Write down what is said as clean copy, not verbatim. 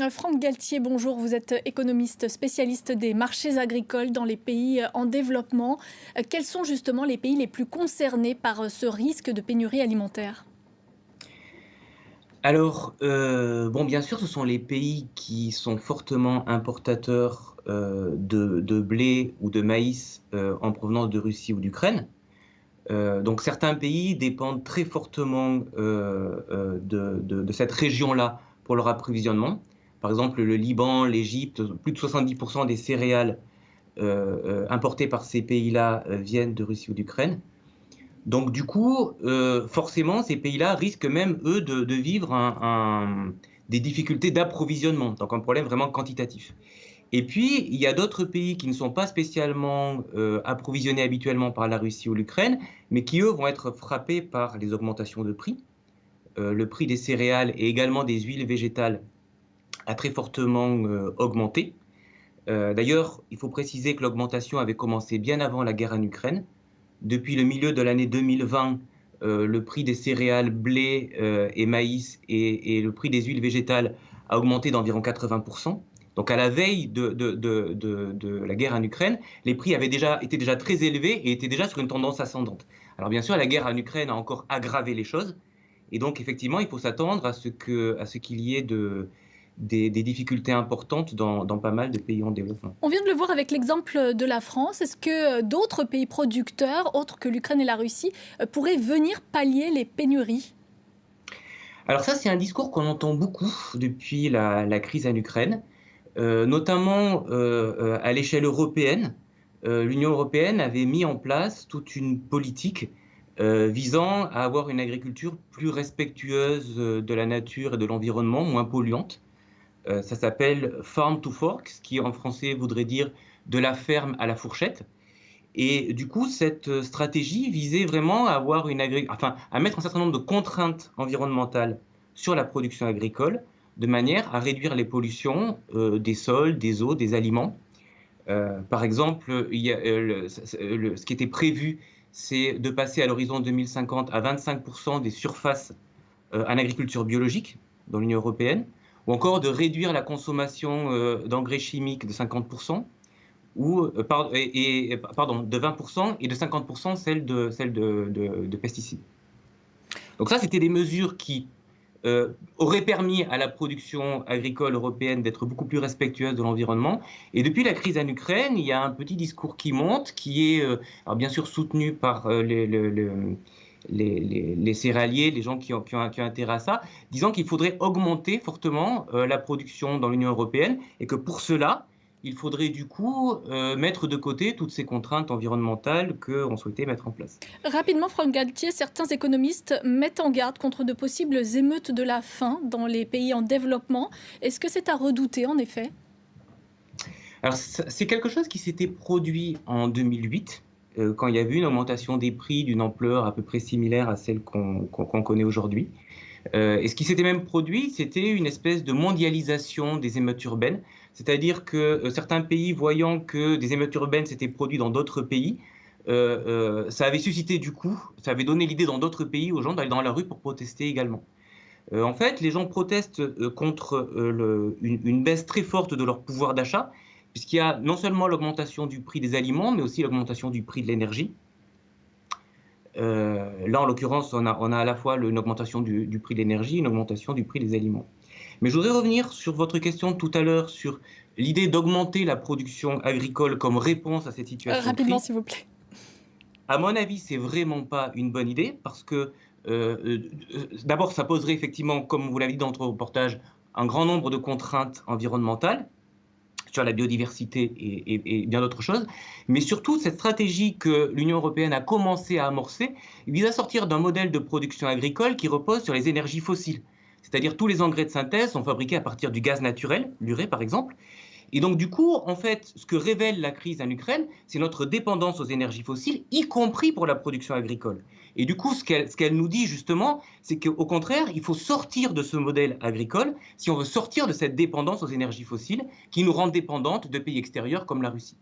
Franck Galtier, bonjour. Vous êtes économiste spécialiste des marchés agricoles dans les pays en développement. Quels sont justement les pays les plus concernés par ce risque de pénurie alimentaire? Alors, bon, bien sûr, ce sont les pays qui sont fortement importateurs, de blé ou de maïs, en provenance de Russie ou d'Ukraine. Donc certains pays dépendent très fortement, de cette région-là pour leur approvisionnement. Par exemple, le Liban, l'Égypte, plus de 70 des céréales, importées par ces pays-là, viennent de Russie ou d'Ukraine. Donc du coup, forcément, ces pays-là risquent même, eux, de vivre des difficultés d'approvisionnement, donc un problème vraiment quantitatif. Et puis, il y a d'autres pays qui ne sont pas spécialement approvisionnés habituellement par la Russie ou l'Ukraine, mais qui, eux, vont être frappés par les augmentations de prix. Le prix des céréales et également des huiles végétales a très fortement augmenté. D'ailleurs, il faut préciser que l'augmentation avait commencé bien avant la guerre en Ukraine. Depuis le milieu de l'année 2020, le prix des céréales, blé et maïs et le prix des huiles végétales a augmenté d'environ 80%. Donc à la veille de la guerre en Ukraine, les prix étaient déjà très élevés et étaient déjà sur une tendance ascendante. Alors bien sûr, la guerre en Ukraine a encore aggravé les choses. Et donc effectivement, il faut s'attendre à ce qu'il y ait des difficultés importantes dans pas mal de pays en développement. On vient de le voir avec l'exemple de la France. Est-ce que d'autres pays producteurs, autres que l'Ukraine et la Russie, pourraient venir pallier les pénuries? Alors ça, c'est un discours qu'on entend beaucoup depuis la crise en Ukraine, notamment à l'échelle européenne. L'Union européenne avait mis en place toute une politique visant à avoir une agriculture plus respectueuse de la nature et de l'environnement, moins polluante. Ça s'appelle Farm to Fork, ce qui en français voudrait dire de la ferme à la fourchette. Et du coup, cette stratégie visait vraiment à avoir à mettre un certain nombre de contraintes environnementales sur la production agricole, de manière à réduire les pollutions des sols, des eaux, des aliments. Par exemple, ce qui était prévu, c'est de passer à l'horizon 2050 à 25% des surfaces en agriculture biologique dans l'Union européenne, ou encore de réduire la consommation d'engrais chimiques de 50%, pardon, de 20% et de 50% celle de pesticides. Donc ça, c'était des mesures qui auraient permis à la production agricole européenne d'être beaucoup plus respectueuse de l'environnement. Et depuis la crise en Ukraine, il y a un petit discours qui monte, qui est alors bien sûr soutenu par les céréaliers, les gens qui ont intérêt à ça, disant qu'il faudrait augmenter fortement la production dans l'Union européenne et que pour cela, il faudrait du coup mettre de côté toutes ces contraintes environnementales qu'on souhaitait mettre en place. Rapidement, Franck Galtier, certains économistes mettent en garde contre de possibles émeutes de la faim dans les pays en développement. Est-ce que c'est à redouter, en effet? Alors c'est quelque chose qui s'était produit en 2008, quand il y a eu une augmentation des prix d'une ampleur à peu près similaire à celle qu'on connaît aujourd'hui. Et ce qui s'était même produit, c'était une espèce de mondialisation des émeutes urbaines, c'est-à-dire que certains pays, voyant que des émeutes urbaines s'étaient produites dans d'autres pays, ça avait suscité du coup, ça avait donné l'idée dans d'autres pays aux gens d'aller dans la rue pour protester également. En fait, les gens protestent contre une baisse très forte de leur pouvoir d'achat, puisqu'il y a non seulement l'augmentation du prix des aliments, mais aussi l'augmentation du prix de l'énergie. Là, en l'occurrence, on a à la fois une augmentation du prix de l'énergie, une augmentation du prix des aliments. Mais je voudrais revenir sur votre question tout à l'heure sur l'idée d'augmenter la production agricole comme réponse à cette situation de Rapidement, crise. s'il vous plaît. À mon avis, c'est vraiment pas une bonne idée parce que d'abord, ça poserait effectivement, comme vous l'avez dit dans votre reportage, un grand nombre de contraintes environnementales sur la biodiversité et bien d'autres choses. Mais surtout, cette stratégie que l'Union européenne a commencé à amorcer vise à sortir d'un modèle de production agricole qui repose sur les énergies fossiles. C'est-à-dire tous les engrais de synthèse sont fabriqués à partir du gaz naturel, l'urée par exemple. Et donc du coup, en fait, ce que révèle la crise en Ukraine, c'est notre dépendance aux énergies fossiles, y compris pour la production agricole. Et du coup, ce qu'elle nous dit justement, c'est qu'au contraire, il faut sortir de ce modèle agricole si on veut sortir de cette dépendance aux énergies fossiles qui nous rend dépendantes de pays extérieurs comme la Russie.